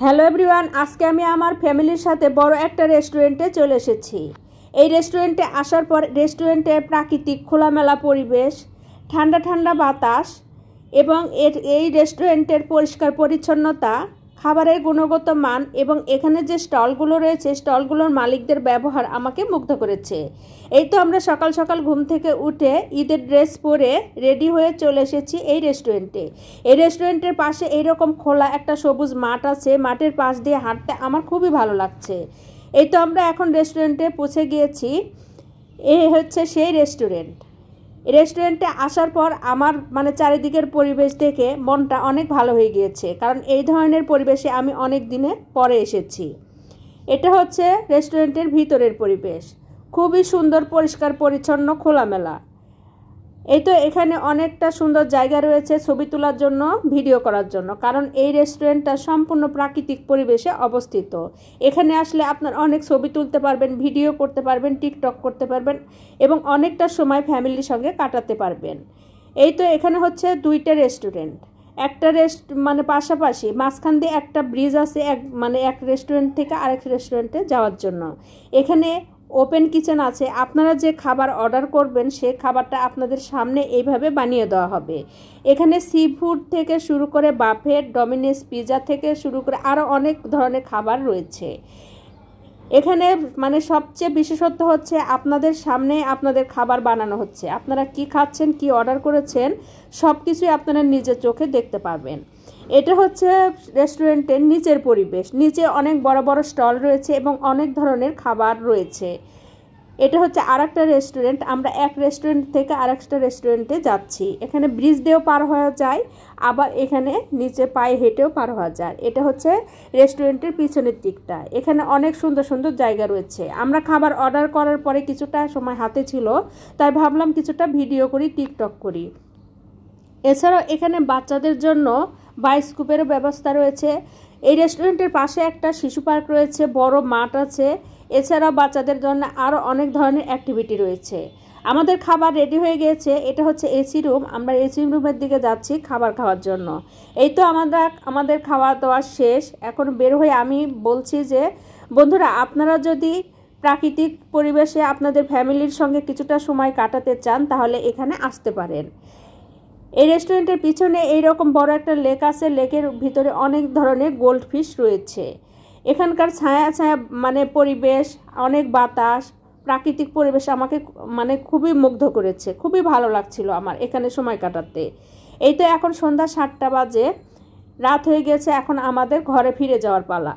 Hello everyone, আজকে আমি আমার ফ্যামিলির সাথে বড় একটা রেস্টুরেন্টে চলে এসেছি। এই রেস্টুরেন্টে আসার পর রেস্টুরেন্টের প্রাকৃতিক খোলামেলা পরিবেশ, ঠান্ডা ঠান্ডা বাতাস এবং এই রেস্টুরেন্টের পরিষ্কার পরিচ্ছন্নতা, খাবারের গুণগত মান এবং এখানে যে স্টলগুলো রয়েছে স্টলগুলোর মালিকদের ব্যবহার আমাকে মুগ্ধ করেছে। এই তো আমরা সকাল সকাল ঘুম থেকে উঠে ঈদের ড্রেস পরে রেডি হয়ে চলে এসেছি এই রেস্টুরেন্টে। এই রেস্টুরেন্টের পাশে এইরকম খোলা একটা সবুজ মাঠ আছে, মাঠের পাশ দিয়ে হাঁটতে আমার খুবই ভালো লাগছে। এই তো আমরা এখন রেস্টুরেন্টে পৌঁছে গিয়েছি। এই হচ্ছে সেই রেস্টুরেন্টে আসার পর আমার চারিদিকের পরিবেশ দেখে মনটা অনেক ভালো হয়ে গিয়েছে, কারণ এই ধরনের পরিবেশে আমি অনেক দিনে পরে এসেছি। এটা হচ্ছে রেস্টুরেন্টের ভিতরের পরিবেশ, খুবই সুন্দর, পরিষ্কার পরিচ্ছন্ন, খোলামেলা। এই তো এখানে অনেকটা সুন্দর জায়গা রয়েছে ছবি তোলার জন্য, ভিডিও করার জন্য, কারণ এই রেস্টুরেন্টটা সম্পূর্ণ প্রাকৃতিক পরিবেশে অবস্থিত। এখানে আসলে আপনার অনেক ছবি তুলতে পারবেন, ভিডিও করতে পারবেন, টিকটক করতে পারবেন এবং অনেকটা সময় ফ্যামিলির সঙ্গে কাটাতে পারবেন। এই তো এখানে হচ্ছে দুইটা রেস্টুরেন্ট, একটা পাশাপাশি, মাঝখান দিয়ে একটা ব্রিজ আছে, এক রেস্টুরেন্ট থেকে আরেক রেস্টুরেন্টে যাওয়ার জন্য। এখানে ওপেন কিচেন আছে, আপনারা যে খাবার অর্ডার করবেন সে খাবারটা আপনাদের সামনে এইভাবে বানিয়ে দেওয়া হবে। এখানে সি ফুড থেকে শুরু করে বাফেট, ডমিনোস পিৎজা থেকে শুরু করে আরও অনেক ধরনের খাবার রয়েছে। এখানে সবচেয়ে বিশেষত্ব হচ্ছে আপনাদের সামনে আপনাদের খাবার বানানো হচ্ছে, আপনারা কি খাচ্ছেন, কি অর্ডার করেছেন, সব কিছুই আপনারা নিজের চোখে দেখতে পারবেন। এটা হচ্ছে রেস্টুরেন্টের নিচের পরিবেশ। নিচে অনেক বড় বড় স্টল রয়েছে এবং অনেক ধরনের খাবার রয়েছে। এটা হচ্ছে আরেকটা রেস্টুরেন্ট, আমরা এক রেস্টুরেন্ট থেকে আরেকটা রেস্টুরেন্টে যাচ্ছি। এখানে ব্রিজ দিয়েও পার হওয়া যায়, আবার এখানে নিচে পায়ে হেঁটেও পার হওয়া যায়। এটা হচ্ছে রেস্টুরেন্টের পিছনের দিকটা। এখানে অনেক সুন্দর সুন্দর জায়গা রয়েছে। আমরা খাবার অর্ডার করার পরে কিছুটা সময় হাতে ছিল, তাই ভাবলাম কিছুটা ভিডিও করি, টিকটক করি। এছাড়াও এখানে বাচ্চাদের জন্য বায়োস্কোপেরও ব্যবস্থা রয়েছে। এই রেস্টুরেন্টের পাশে একটা শিশু পার্ক রয়েছে, বড় মাঠ আছে। এছাড়াও বাচ্চাদের জন্য আরও অনেক ধরনের অ্যাক্টিভিটি রয়েছে। আমাদের খাবার রেডি হয়ে গিয়েছে। এটা হচ্ছে এসি রুম, আমরা এসি রুমের দিকে যাচ্ছি খাবার খাওয়ার জন্য। এই তো আমাদের খাওয়া দাওয়া শেষ। এখন বের হয়ে আমি বলছি যে বন্ধুরা, আপনারা যদি প্রাকৃতিক পরিবেশে আপনাদের ফ্যামিলির সঙ্গে কিছুটা সময় কাটাতে চান তাহলে এখানে আসতে পারেন। এই রেস্টুরেন্টের পিছনে এইরকম বড় একটা লেক আছে, লেকের ভিতরে অনেক ধরনের গোল্ড ফিশ রয়েছে। এখানকার ছায়া ছায়া পরিবেশ, অনেক বাতাস, প্রাকৃতিক পরিবেশ আমাকে খুবই মুগ্ধ করেছে, খুবই ভালো লাগছিল আমার এখানে সময় কাটাতে। এই তো এখন সন্ধ্যা 7টা বাজে, রাত হয়ে গেছে, এখন আমাদের ঘরে ফিরে যাওয়ার পালা।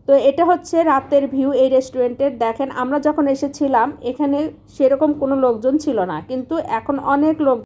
তো এটা হচ্ছে রাতের ভিউ এই রেস্টুরেন্টের। দেখেন, আমরা যখন এসেছিলাম এখানে সেরকম কোনো লোকজন ছিল না, কিন্তু এখন অনেক লোক